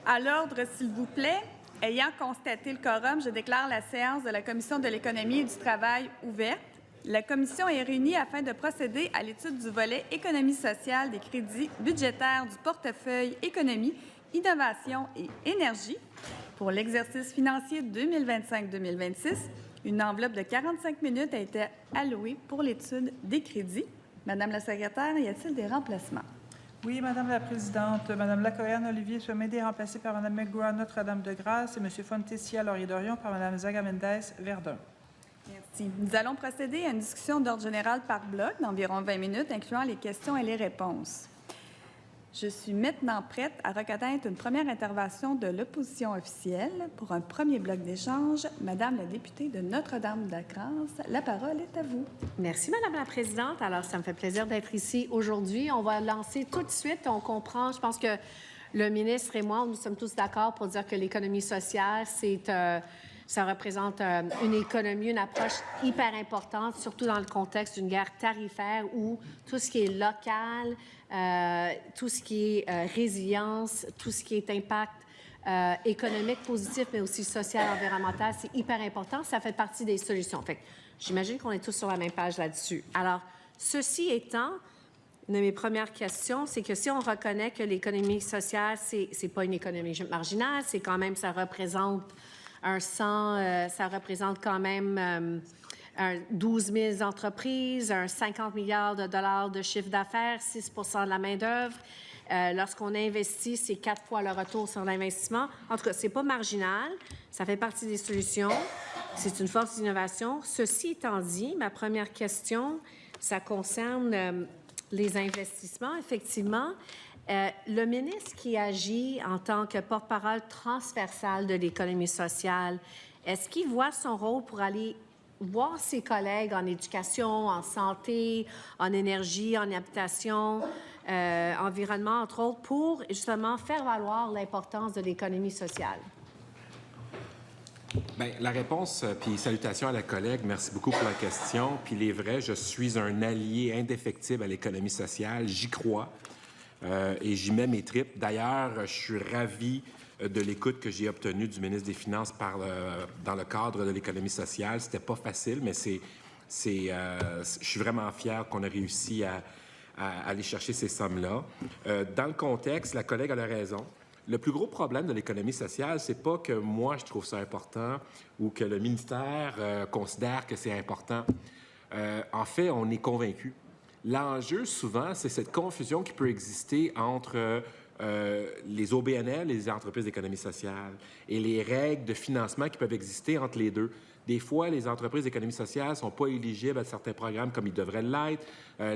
À l'ordre, s'il vous plaît. Ayant constaté le quorum, je déclare la séance de la Commission de l'économie et du travail ouverte. La Commission est réunie afin de procéder à l'étude du volet économie sociale des crédits budgétaires du portefeuille économie, innovation et énergie pour l'exercice financier 2025-2026. Une enveloppe de 45 minutes a été allouée pour l'étude des crédits. Madame la secrétaire, y a-t-il des remplacements? Oui, Madame la Présidente. Madame Lacoyan-Olivier Chomedey est remplacée par Madame McGraw Notre-Dame-de-Grâce et Monsieur Fontessia-Laurier-Dorion par Madame Zaga-Mendez-Verdun. Merci. Nous allons procéder à une discussion d'ordre général par bloc d'environ 20 minutes, incluant les questions et les réponses. Je suis maintenant prête à reconnaître une première intervention de l'opposition officielle. Pour un premier bloc d'échange, Madame la députée de Notre-Dame-de-Grâce, la parole est à vous. Merci, Madame la Présidente. Alors, ça me fait plaisir d'être ici aujourd'hui. On va lancer tout de suite. On comprend, je pense que le ministre et moi, nous sommes tous d'accord pour dire que l'économie sociale, ça représente une économie, une approche hyper importante, surtout dans le contexte d'une guerre tarifaire où tout ce qui est local, tout ce qui est résilience, tout ce qui est impact économique positif, mais aussi social, environnemental, c'est hyper important. Ça fait partie des solutions. Fait que j'imagine qu'on est tous sur la même page là-dessus. Alors, ceci étant, une de mes premières questions, c'est que si on reconnaît que l'économie sociale, c'est pas une économie marginale, c'est quand même, ça représente ça représente quand même 12 000 entreprises, 50 milliards de dollars de chiffre d'affaires, 6 de la main-d'œuvre. Lorsqu'on investit, c'est 4 fois le retour sur l'investissement. En tout cas, c'est pas marginal. Ça fait partie des solutions. C'est une force d'innovation. Ceci étant dit, ma première question, ça concerne les investissements. Effectivement, le ministre qui agit en tant que porte-parole transversale de l'économie sociale, est-ce qu'il voit son rôle pour aller voir ses collègues en éducation, en santé, en énergie, en habitation, environnement, entre autres, pour justement faire valoir l'importance de l'économie sociale? Bien, la réponse, puis salutations à la collègue, merci beaucoup pour la question. Puis il est vrai, je suis un allié indéfectible à l'économie sociale, j'y crois. Et j'y mets mes tripes. D'ailleurs, je suis ravi de l'écoute que j'ai obtenue du ministre des Finances dans le cadre de l'économie sociale. C'était pas facile, mais je suis vraiment fier qu'on ait réussi à aller chercher ces sommes-là. Dans le contexte, la collègue a raison. Le plus gros problème de l'économie sociale, c'est pas que moi, je trouve ça important ou que le ministère considère que c'est important. En fait, on est convaincus. L'enjeu, souvent, c'est cette confusion qui peut exister entre les OBNL, les entreprises d'économie sociale, et les règles de financement qui peuvent exister entre les deux. Des fois, les entreprises d'économie sociale ne sont pas éligibles à certains programmes comme ils devraient l'être.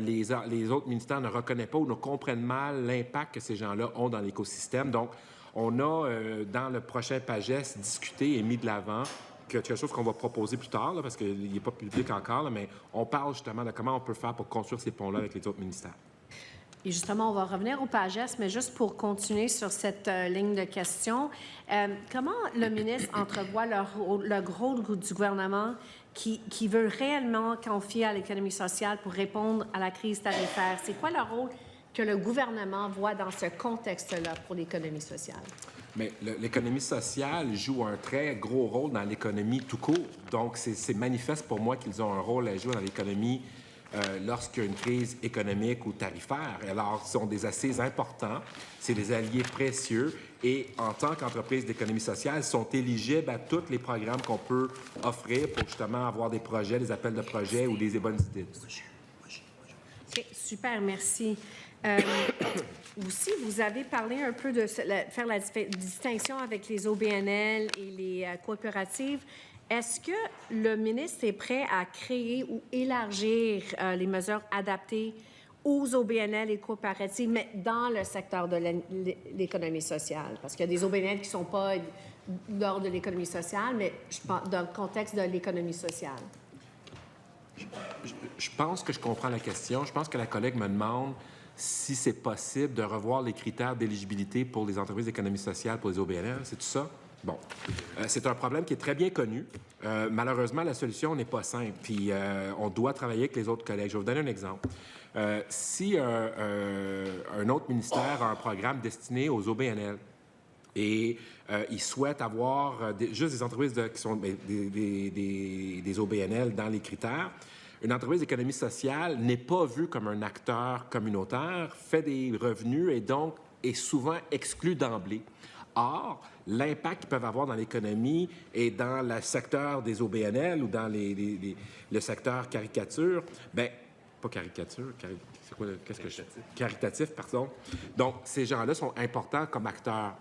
Les autres ministères ne reconnaissent pas ou ne comprennent mal l'impact que ces gens-là ont dans l'écosystème. Donc, on a, dans le prochain PAGES, discuté et mis de l'avant quelque chose qu'on va proposer plus tard, là, parce qu'il n'est pas public encore, là, mais on parle justement de comment on peut faire pour construire ces ponts-là avec les autres ministères. Et justement, on va revenir au PAGES, mais juste pour continuer sur cette ligne de questions, comment le ministre entrevoit le rôle du gouvernement qui veut réellement confier à l'économie sociale pour répondre à la crise tarifaire? C'est quoi le rôle que le gouvernement voit dans ce contexte-là pour l'économie sociale? Mais l'économie sociale joue un très gros rôle dans l'économie tout court. Donc, c'est manifeste pour moi qu'ils ont un rôle à jouer dans l'économie lorsqu'il y a une crise économique ou tarifaire. Alors, ce sont des assises importants, c'est des alliés précieux et en tant qu'entreprise d'économie sociale, sont éligibles à tous les programmes qu'on peut offrir pour justement avoir des projets, des appels de projets ou des bonnes idées. OK, super, merci. Aussi, vous avez parlé un peu de faire la distinction avec les OBNL et les coopératives. Est-ce que le ministre est prêt à créer ou élargir les mesures adaptées aux OBNL et coopératives, mais dans le secteur de l'économie sociale? Parce qu'il y a des OBNL qui ne sont pas lors de l'économie sociale, mais je pense dans le contexte de l'économie sociale. Je pense que je comprends la question. Je pense que la collègue me demande si c'est possible de revoir les critères d'éligibilité pour les entreprises d'économie sociale pour les OBNL. C'est tout ça? Bon. C'est un problème qui est très bien connu. Malheureusement, la solution n'est pas simple. Puis, on doit travailler avec les autres collègues. Je vais vous donner un exemple. Si un autre ministère a un programme destiné aux OBNL, Et ils souhaitent avoir juste des entreprises qui sont des OBNL dans les critères. Une entreprise d'économie sociale n'est pas vue comme un acteur communautaire, fait des revenus et donc est souvent exclue d'emblée. Or, l'impact qu'ils peuvent avoir dans l'économie et dans le secteur des OBNL ou dans le secteur caricature, bien, pas caricature, c'est quoi, qu'est-ce que je dis? Caritatif, pardon. Donc, ces gens-là sont importants comme acteurs.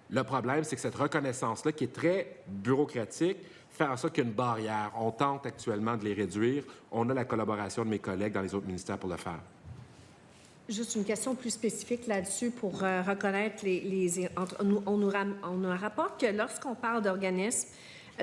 Le problème, c'est que cette reconnaissance-là, qui est très bureaucratique, fait en sorte qu'il y a une barrière. On tente actuellement de les réduire. On a la collaboration de mes collègues dans les autres ministères pour le faire. Juste une question plus spécifique là-dessus pour reconnaître on nous rapporte que lorsqu'on parle d'organismes,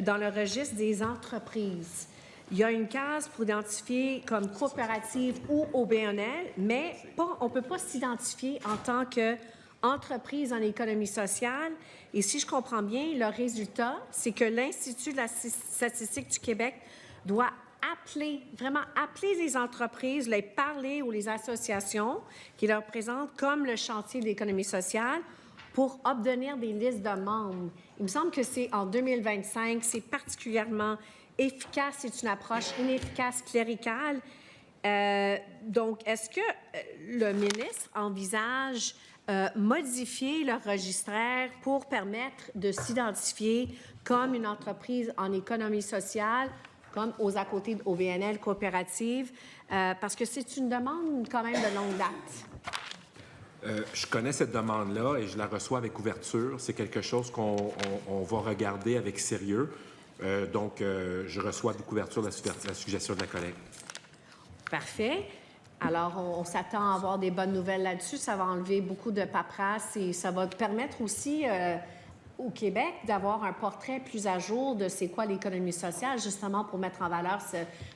dans le registre des entreprises, il y a une case pour identifier comme coopérative ou OBNL, mais on ne peut pas s'identifier en tant qu'entreprise en économie sociale. Et si je comprends bien, le résultat, c'est que l'Institut de la statistique du Québec doit vraiment appeler les entreprises, les parler ou les associations qui leur présentent comme le chantier de l'économie sociale pour obtenir des listes de membres. Il me semble que c'est en 2025, c'est particulièrement efficace, c'est une approche inefficace, cléricale. Donc, est-ce que le ministre envisage modifier le registraire pour permettre de s'identifier comme une entreprise en économie sociale, comme aux à côté de OBNL coopérative, parce que c'est une demande quand même de longue date. Je connais cette demande-là et je la reçois avec ouverture. C'est quelque chose qu'on va regarder avec sérieux. Donc, je reçois avec ouverture la suggestion de la collègue. Parfait. Alors, on s'attend à avoir des bonnes nouvelles là-dessus. Ça va enlever beaucoup de paperasse et ça va permettre aussi au Québec d'avoir un portrait plus à jour de c'est quoi l'économie sociale, justement pour mettre en valeur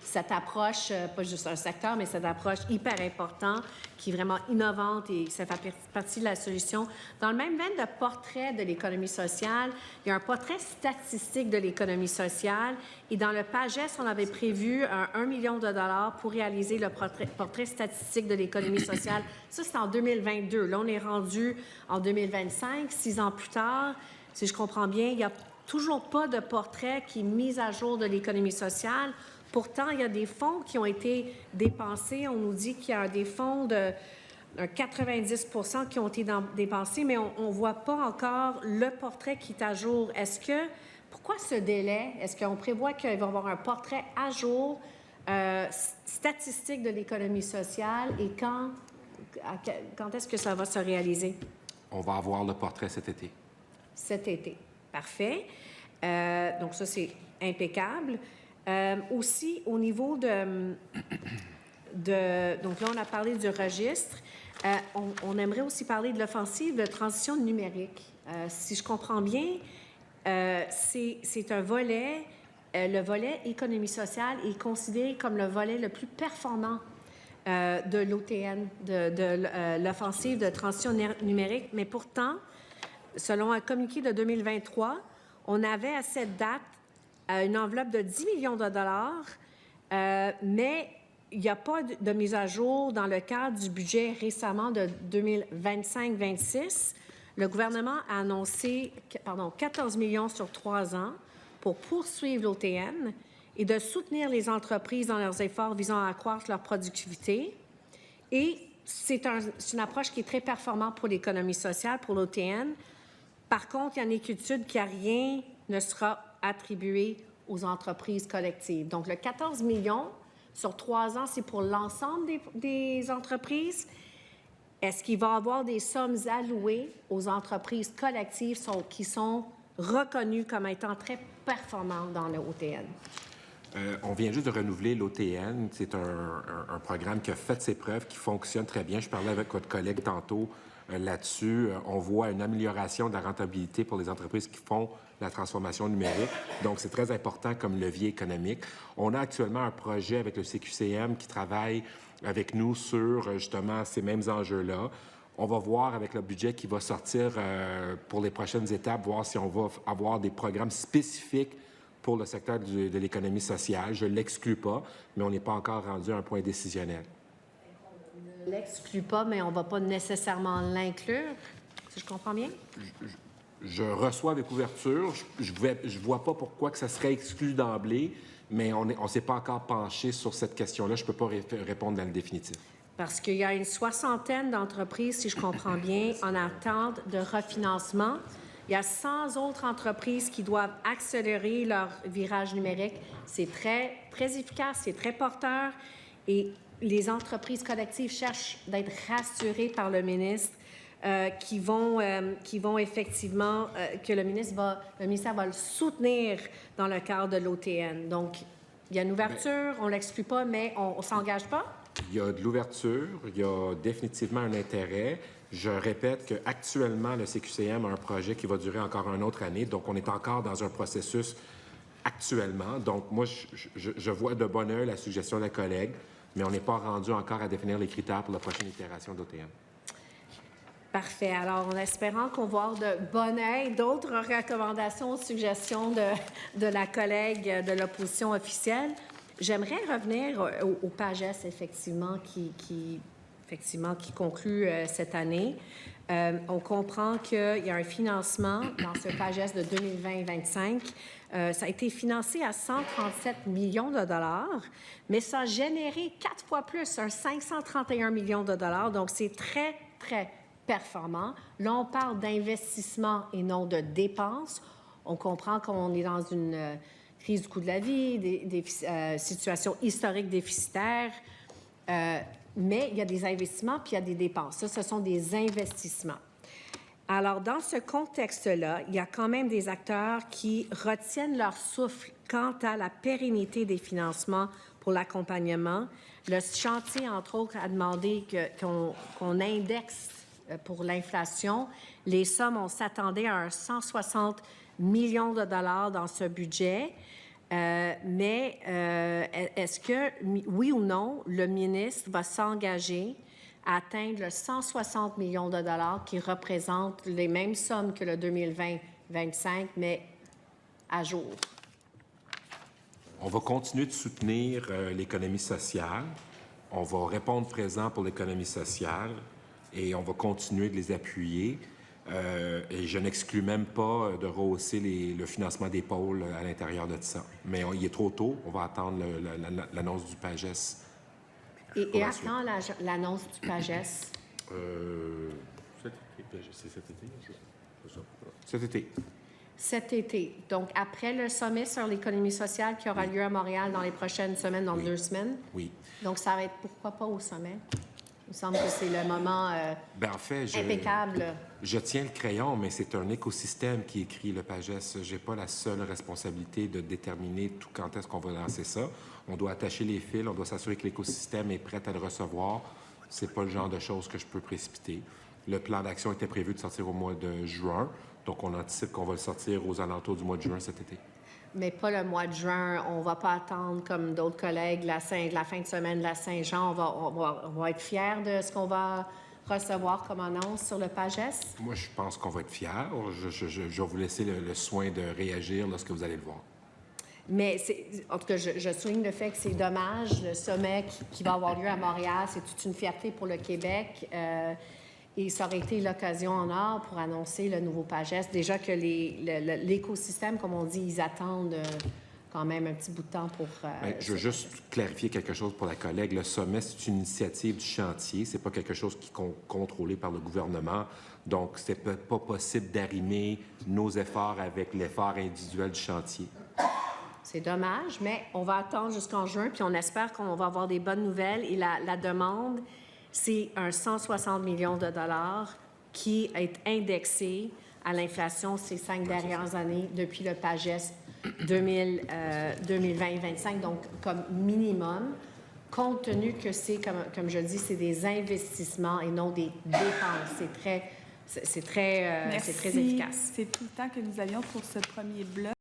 cette approche, pas juste un secteur, mais cette approche hyper importante qui est vraiment innovante et ça fait partie de la solution. Dans le même veine de portrait de l'économie sociale, il y a un portrait statistique de l'économie sociale et dans le PAGES, on avait prévu un 1 million de dollars pour réaliser le portrait statistique de l'économie sociale. Ça, c'est en 2022. Là, on est rendu en 2025, 6 ans plus tard. Si je comprends bien, il n'y a toujours pas de portrait qui est mis à jour de l'économie sociale. Pourtant, il y a des fonds qui ont été dépensés. On nous dit qu'il y a des fonds de 90 % qui ont été dépensés, mais on ne voit pas encore le portrait qui est à jour. Pourquoi ce délai? Est-ce qu'on prévoit qu'il va y avoir un portrait à jour statistique de l'économie sociale et quand est-ce que ça va se réaliser? On va avoir le portrait cet été. Cet été. Parfait. Donc, ça, c'est impeccable. Aussi, au niveau donc là, on a parlé du registre. On aimerait aussi parler de l'offensive de transition numérique. Si je comprends bien, c'est un volet, le volet économie sociale est considéré comme le volet le plus performant de l'OTN, de l'offensive de transition numérique. Mais pourtant, selon un communiqué de 2023, on avait à cette date une enveloppe de 10 millions de dollars, mais il n'y a pas de mise à jour dans le cadre du budget récemment de 2025-26. Le gouvernement a annoncé 14 millions sur 3 ans pour poursuivre l'OTN et de soutenir les entreprises dans leurs efforts visant à accroître leur productivité. Et c'est une approche qui est très performante pour l'économie sociale, pour l'OTN. Par contre, il y a une inquiétude qu'il n'y a rien ne sera attribué aux entreprises collectives. Donc, le 14 millions sur 3 ans, c'est pour l'ensemble des entreprises. Est-ce qu'il va y avoir des sommes allouées aux entreprises collectives qui sont reconnues comme étant très performantes dans le OTN? On vient juste de renouveler l'OTN. C'est un programme qui a fait ses preuves, qui fonctionne très bien. Je parlais avec votre collègue tantôt là-dessus. On voit une amélioration de la rentabilité pour les entreprises qui font la transformation numérique. Donc, c'est très important comme levier économique. On a actuellement un projet avec le CQCM qui travaille avec nous sur justement ces mêmes enjeux-là. On va voir avec le budget qui va sortir pour les prochaines étapes, voir si on va avoir des programmes spécifiques pour le secteur de l'économie sociale. Je ne l'exclus pas, mais on n'est pas encore rendu à un point décisionnel. On ne l'exclut pas, mais on ne va pas nécessairement l'inclure, si je comprends bien? je reçois avec ouverture. Je vois pas pourquoi que ça serait exclu d'emblée, mais on ne s'est pas encore penché sur cette question-là. Je ne peux pas répondre dans le définitif. Parce qu'il y a une soixantaine d'entreprises, si je comprends bien, en attente de refinancement. Il y a 100 autres entreprises qui doivent accélérer leur virage numérique. C'est très, très efficace, c'est très porteur. Et les entreprises collectives cherchent d'être rassurées par le ministre qui vont effectivement, que le ministère va le soutenir dans le cadre de l'OTN. Donc, il y a une ouverture, on ne l'exclut pas, mais on ne s'engage pas? Il y a de l'ouverture, il y a définitivement un intérêt. Je répète qu'actuellement, le CQCM a un projet qui va durer encore une autre année, donc on est encore dans un processus actuellement. Donc, moi, je vois de bon œil la suggestion de la collègue, mais on n'est pas rendu encore à définir les critères pour la prochaine itération d'OTN. Parfait. Alors, en espérant qu'on va avoir de bon œil d'autres recommandations ou suggestions de la collègue de l'opposition officielle, j'aimerais revenir au PAGES, effectivement, qui conclut cette année. On comprend qu'il y a un financement dans ce PAGES de 2020-2025. Ça a été financé à 137 millions de dollars, mais ça a généré 4 fois plus, 531 millions de dollars. Donc, c'est très, très performant. Là, on parle d'investissement et non de dépenses. On comprend qu'on est dans une crise du coût de la vie, des situations historiques déficitaires, mais il y a des investissements puis il y a des dépenses. Ça, ce sont des investissements. Alors, dans ce contexte-là, il y a quand même des acteurs qui retiennent leur souffle quant à la pérennité des financements pour l'accompagnement. Le chantier, entre autres, a demandé qu'on indexe pour l'inflation. Les sommes, on s'attendait à 160 millions de dollars dans ce budget. Mais est-ce que, oui ou non, le ministre va s'engager à atteindre le 160 millions de dollars qui représentent les mêmes sommes que le 2020-25, mais à jour? On va continuer de soutenir l'économie sociale. On va répondre présent pour l'économie sociale et on va continuer de les appuyer. Et je n'exclus même pas de rehausser le financement des pôles à l'intérieur de ça. Mais il est trop tôt. On va attendre l'annonce du PAGES. Et à quand l'annonce du PAGES? C'est cet été? Cet été. Cet été. Donc, après le sommet sur l'économie sociale qui aura lieu à Montréal dans les prochaines semaines, dans 2 semaines? Oui. Donc, ça va être pourquoi pas au sommet? Il me semble que c'est le moment en fait, impeccable. Je tiens le crayon, mais c'est un écosystème qui écrit le PAGES. Je n'ai pas la seule responsabilité de déterminer tout quand est-ce qu'on va lancer ça. On doit attacher les fils, on doit s'assurer que l'écosystème est prêt à le recevoir. Ce n'est pas le genre de choses que je peux précipiter. Le plan d'action était prévu de sortir au mois de juin, donc on anticipe qu'on va le sortir aux alentours du mois de juin cet été. Mais pas le mois de juin. On ne va pas attendre, comme d'autres collègues, la fin de semaine de la Saint-Jean. On va être fiers de ce qu'on va recevoir comme annonce sur le PAGES? Moi, je pense qu'on va être fiers. Je vais vous laisser le soin de réagir lorsque vous allez le voir. Mais, en tout cas, je souligne le fait que c'est dommage. Le sommet qui va avoir lieu à Montréal, c'est toute une fierté pour le Québec. Et ça aurait été l'occasion en or pour annoncer le nouveau PAGES. Déjà que l'écosystème, comme on dit, ils attendent quand même un petit bout de temps pour... je veux juste clarifier quelque chose pour la collègue. Le sommet, c'est une initiative du chantier. C'est pas quelque chose qui est contrôlé par le gouvernement. Donc, c'est pas possible d'arrimer nos efforts avec l'effort individuel du chantier. C'est dommage, mais on va attendre jusqu'en juin, puis on espère qu'on va avoir des bonnes nouvelles. Et la demande... c'est un 160 millions de dollars qui est indexé à l'inflation ces 5 dernières années depuis le PAGES 2020-2025, donc comme minimum, compte tenu que c'est, comme je le dis, c'est des investissements et non des dépenses. C'est très efficace. C'est tout le temps que nous avions pour ce premier bloc.